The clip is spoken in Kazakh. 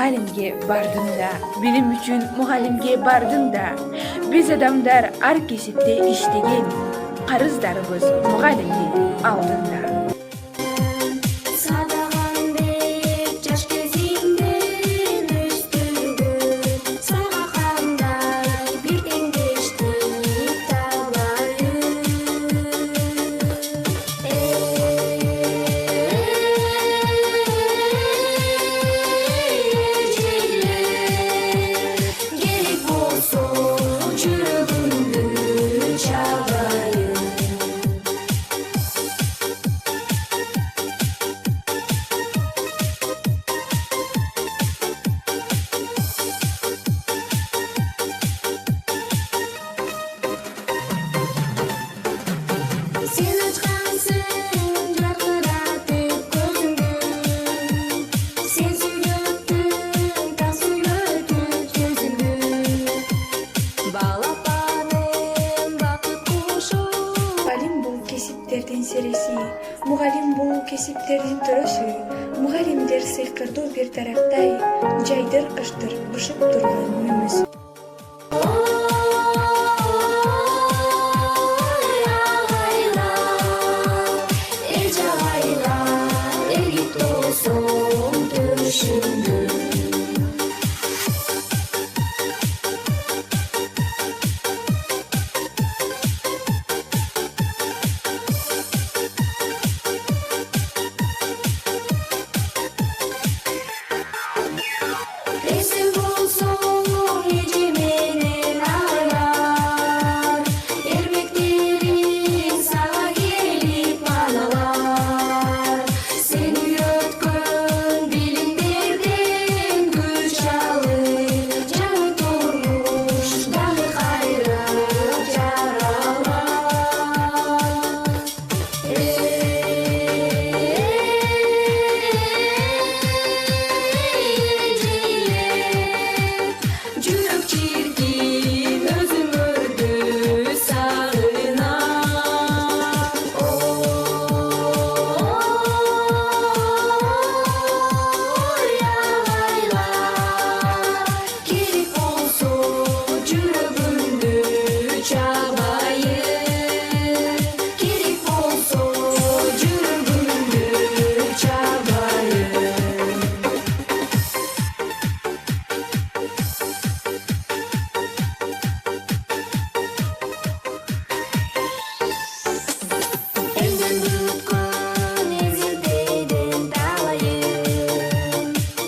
мұғалімге бардың да, білім үшін мұғалімге бардың да. Біз адамдар ар кесіпте іштеген, қарыздарыбыз мұғалімге алдында. Sen açkansın, jarqıratып көзіңді. Sen сөйлөттің, так сөйлөтіп сөзіңді. Балапаным бақыт құшы. Мұғалім бұл кесіптердің сересі, мұғалім бұл кесіптердің түрісі. Мұғалімдер сыйқырды бір тарақтай, жайдыр қыштыр ұшып тұрған өміз.